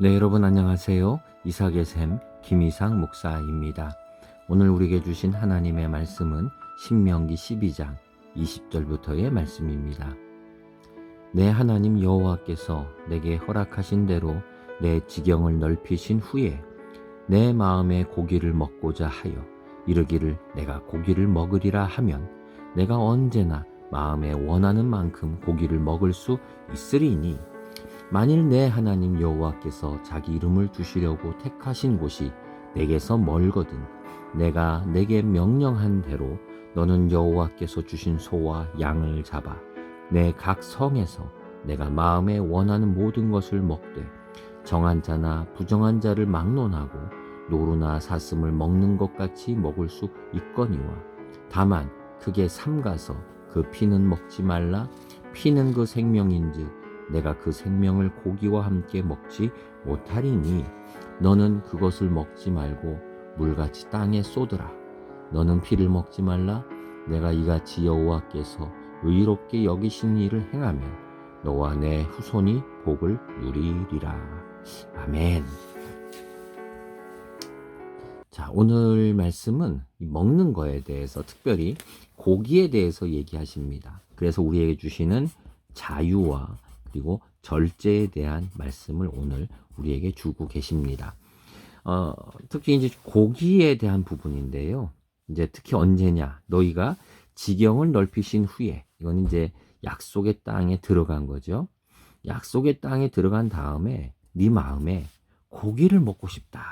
네, 여러분 안녕하세요. 이삭의 샘 김이삭 목사입니다. 오늘 우리에게 주신 하나님의 말씀은 신명기 12장 20절부터의 말씀입니다. 내 하나님 여호와께서 내게 허락하신 대로 내 지경을 넓히신 후에 내 마음에 고기를 먹고자 하여 이르기를 내가 고기를 먹으리라 하면 내가 언제나 마음에 원하는 만큼 고기를 먹을 수 있으리니 만일 내 하나님 여호와께서 자기 이름을 두시려고 택하신 곳이 내게서 멀거든 내가 내게 명령한 대로 너는 여호와께서 주신 소와 양을 잡아 내 각 성에서 내가 마음에 원하는 모든 것을 먹되 정한 자나 부정한 자를 막론하고 노루나 사슴을 먹는 것 같이 먹을 수 있거니와 다만 크게 삼가서 그 피는 먹지 말라. 피는 그 생명인즉 내가 그 생명을 고기와 함께 먹지 못하리니 너는 그것을 먹지 말고 물같이 땅에 쏟으라. 너는 피를 먹지 말라. 내가 이같이 여호와께서 의롭게 여기신 일을 행하면 너와 내 후손이 복을 누리리라. 아멘. 자, 오늘 말씀은 먹는 거에 대해서 특별히 고기에 대해서 얘기하십니다. 그래서 우리에게 주시는 자유와 그리고 절제에 대한 말씀을 오늘 우리에게 주고 계십니다. 특히 이제 고기에 대한 부분인데요. 이제 특히 언제냐? 너희가 지경을 넓히신 후에, 이건 이제 약속의 땅에 들어간 거죠. 약속의 땅에 들어간 다음에 네 마음에 고기를 먹고 싶다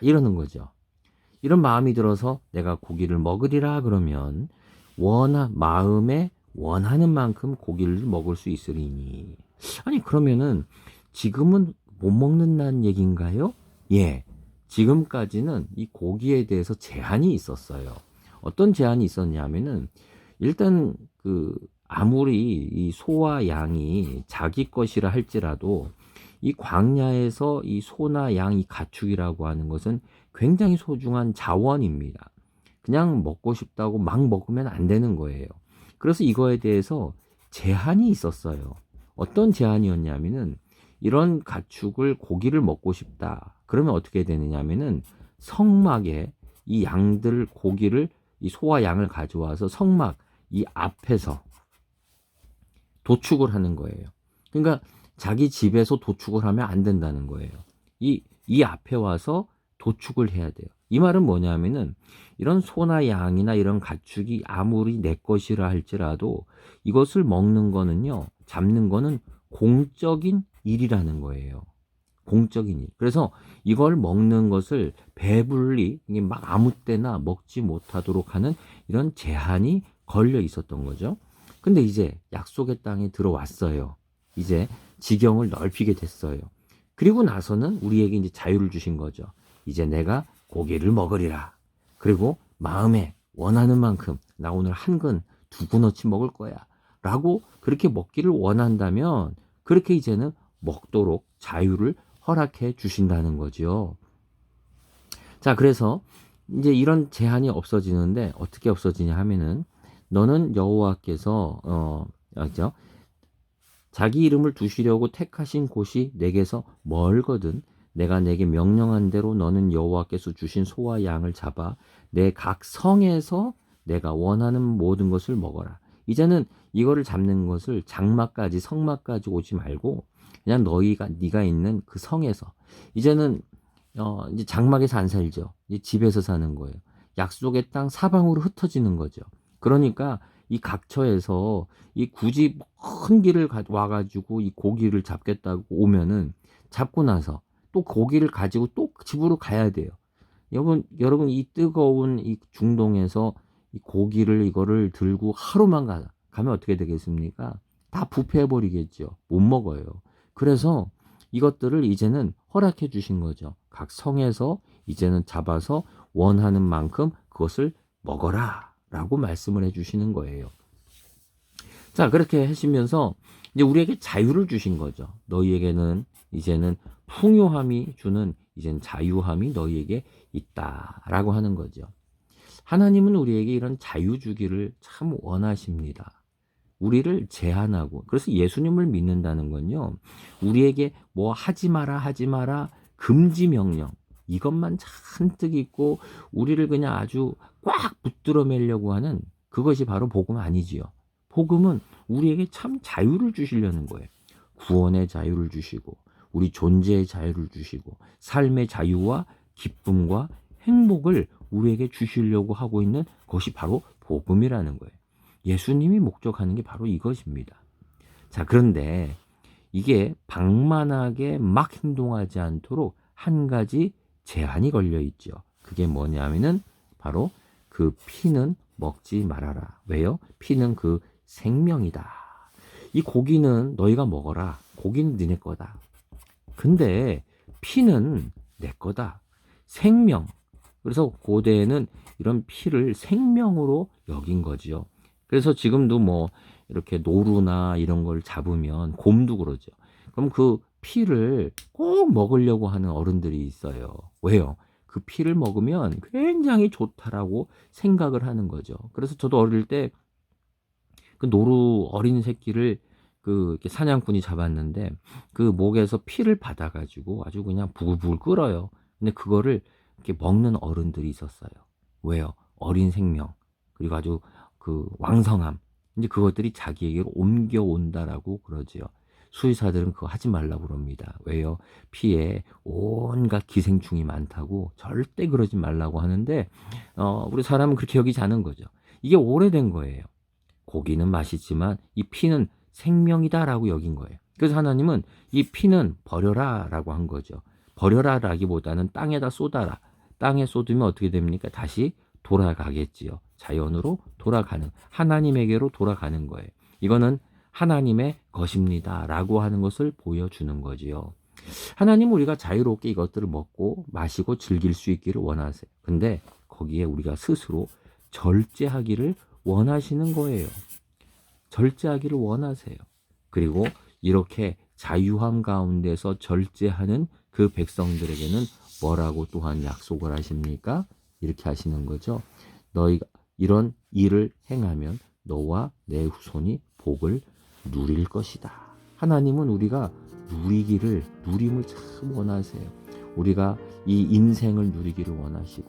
이러는 거죠. 이런 마음이 들어서 내가 고기를 먹으리라 그러면 마음에 원하는 만큼 고기를 먹을 수 있으리니. 아니 그러면은 지금은 못 먹는다는 얘기인가요? 예, 지금까지는 이 고기에 대해서 제한이 있었어요. 어떤 제한이 있었냐면은 일단 아무리 이 소와 양이 자기 것이라 할지라도 이 광야에서 이 소나 양, 이 가축이라고 하는 것은 굉장히 소중한 자원입니다. 그냥 먹고 싶다고 막 먹으면 안 되는 거예요. 그래서 이거에 대해서 제한이 있었어요. 어떤 제한이었냐면은 이런 가축을 고기를 먹고 싶다. 그러면 어떻게 되느냐면은 성막에 이 양들 고기를 이 소와 양을 가져와서 성막 이 앞에서 도축을 하는 거예요. 그러니까 자기 집에서 도축을 하면 안 된다는 거예요. 이 앞에 와서 도축을 해야 돼요. 이 말은 뭐냐면은 이런 소나 양이나 이런 가축이 아무리 내 것이라 할지라도 이것을 먹는 거는요, 잡는 거는 공적인 일이라는 거예요. 공적인 일. 그래서 이걸 먹는 것을 배불리 막 아무 때나 먹지 못하도록 하는 이런 제한이 걸려 있었던 거죠. 근데 이제 약속의 땅에 들어왔어요. 이제 지경을 넓히게 됐어요. 그리고 나서는 우리에게 이제 자유를 주신 거죠. 이제 내가 고기를 먹으리라. 그리고 마음에 원하는 만큼 나 오늘 한 근, 두 근어치 먹을 거야. 라고 그렇게 먹기를 원한다면 그렇게 이제는 먹도록 자유를 허락해 주신다는 거죠. 자, 그래서 이제 이런 제한이 없어지는데 어떻게 없어지냐 하면은 너는 여호와께서 자기 이름을 두시려고 택하신 곳이 내게서 멀거든 내가 내게 명령한 대로 너는 여호와께서 주신 소와 양을 잡아 내 각 성에서 내가 원하는 모든 것을 먹어라. 이제는 이거를 잡는 것을 장막까지 성막까지 오지 말고 그냥 네가 있는 그 성에서 이제는 이제 장막에서 안 살죠. 이제 집에서 사는 거예요. 약속의 땅 사방으로 흩어지는 거죠. 그러니까 이 각처에서 이 굳이 큰 길을 와가지고 이 고기를 잡겠다고 오면은 잡고 나서 또 고기를 가지고 또 집으로 가야 돼요. 여러분 이 뜨거운 이 중동에서 이 고기를 이거를 들고 하루만 가면 어떻게 되겠습니까? 다 부패해 버리겠죠. 못 먹어요. 그래서 이것들을 이제는 허락해 주신 거죠. 각 성에서 이제는 잡아서 원하는 만큼 그것을 먹어라 라고 말씀을 해 주시는 거예요. 자, 그렇게 하시면서 이제 우리에게 자유를 주신 거죠. 너희에게는 이제는 풍요함이 주는 이젠 자유함이 너희에게 있다라고 하는 거죠. 하나님은 우리에게 이런 자유 주기를 참 원하십니다. 우리를 제한하고, 그래서 예수님을 믿는다는 건요, 우리에게 뭐 하지 마라 하지 마라 금지 명령 이것만 잔뜩 있고 우리를 그냥 아주 꽉 붙들어 매려고 하는 그것이 바로 복음 아니지요. 복음은 우리에게 참 자유를 주시려는 거예요. 구원의 자유를 주시고 우리 존재의 자유를 주시고 삶의 자유와 기쁨과 행복을 우리에게 주시려고 하고 있는 것이 바로 복음이라는 거예요. 예수님이 목적하는 게 바로 이것입니다. 자, 그런데 이게 방만하게 막 행동하지 않도록 한 가지 제한이 걸려 있죠. 그게 뭐냐면은 바로 그 피는 먹지 말아라. 왜요? 피는 그 생명이다. 이 고기는 너희가 먹어라. 고기는 너네 거다. 근데 피는 내 거다. 생명. 그래서 고대에는 이런 피를 생명으로 여긴 거지요. 그래서 지금도 뭐 이렇게 노루나 이런 걸 잡으면 곰도 그러죠. 그럼 그 피를 꼭 먹으려고 하는 어른들이 있어요. 왜요? 그 피를 먹으면 굉장히 좋다라고 생각을 하는 거죠. 그래서 저도 어릴 때 그 노루 어린 새끼를 그 이렇게 사냥꾼이 잡았는데 그 목에서 피를 받아가지고 아주 그냥 부글부글 끓어요. 근데 그거를 이렇게 먹는 어른들이 있었어요. 왜요? 어린 생명 그리고 아주 그 왕성함 이제 그것들이 자기에게로 옮겨온다라고 그러지요. 수의사들은 그거 하지 말라고 그럽니다. 왜요? 피에 온갖 기생충이 많다고 절대 그러지 말라고 하는데 우리 사람은 그렇게 여기지 않은 거죠. 이게 오래된 거예요. 고기는 맛있지만 이 피는 생명이다라고 여긴 거예요. 그래서 하나님은 이 피는 버려라라고 한 거죠. 버려라라기보다는 땅에다 쏟아라. 땅에 쏟으면 어떻게 됩니까? 다시 돌아가겠지요. 자연으로 돌아가는 하나님에게로 돌아가는 거예요. 이거는 하나님의 것입니다라고 하는 것을 보여주는 거지요. 하나님은 우리가 자유롭게 이것들을 먹고 마시고 즐길 수 있기를 원하세요. 근데 거기에 우리가 스스로 절제하기를 원하시는 거예요. 절제하기를 원하세요. 그리고 이렇게 자유함 가운데서 절제하는 그 백성들에게는 뭐라고 또한 약속을 하십니까? 이렇게 하시는 거죠. 너희가 이런 일을 행하면 너와 내 후손이 복을 누릴 것이다. 하나님은 우리가 누림을 참 원하세요. 우리가 이 인생을 누리기를 원하시고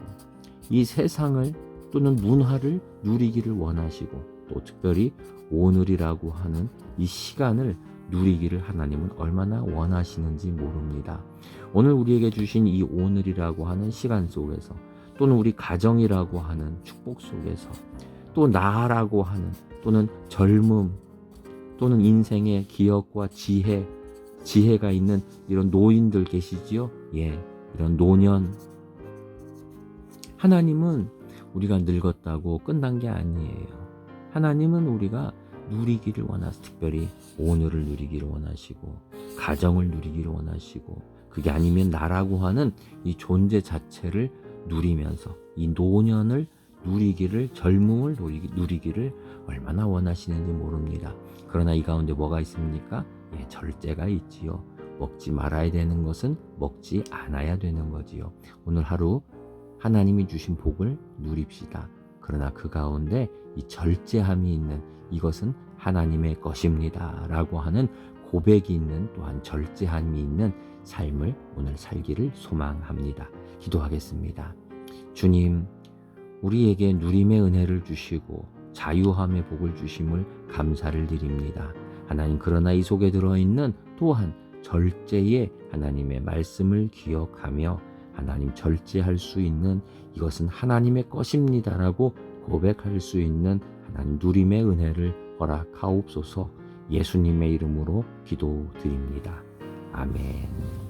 이 세상을 또는 문화를 누리기를 원하시고 또 특별히 오늘이라고 하는 이 시간을 누리기를 하나님은 얼마나 원하시는지 모릅니다. 오늘 우리에게 주신 이 오늘이라고 하는 시간 속에서 또는 우리 가정이라고 하는 축복 속에서 또 나라고 하는 또는 젊음 또는 인생의 기억과 지혜가 있는 이런 노인들 계시지요? 예, 이런 노년. 하나님은 우리가 늙었다고 끝난 게 아니에요. 하나님은 우리가 누리기를 원하시고 특별히 오늘을 누리기를 원하시고 가정을 누리기를 원하시고 그게 아니면 나라고 하는 이 존재 자체를 누리면서 이 노년을 누리기를 젊음을 누리기를 얼마나 원하시는지 모릅니다. 그러나 이 가운데 뭐가 있습니까? 예, 절제가 있지요. 먹지 말아야 되는 것은 먹지 않아야 되는 거지요. 오늘 하루 하나님이 주신 복을 누립시다. 그러나 그 가운데 이 절제함이 있는 이것은 하나님의 것입니다 라고 하는 고백이 있는 또한 절제함이 있는 삶을 오늘 살기를 소망합니다. 기도하겠습니다. 주님, 우리에게 누림의 은혜를 주시고 자유함의 복을 주심을 감사를 드립니다. 하나님, 그러나 이 속에 들어있는 또한 절제의 하나님의 말씀을 기억하며 하나님 절제할 수 있는 이것은 하나님의 것입니다라고 고백할 수 있는 하나님 누림의 은혜를 허락하옵소서. 예수님의 이름으로 기도드립니다. 아멘.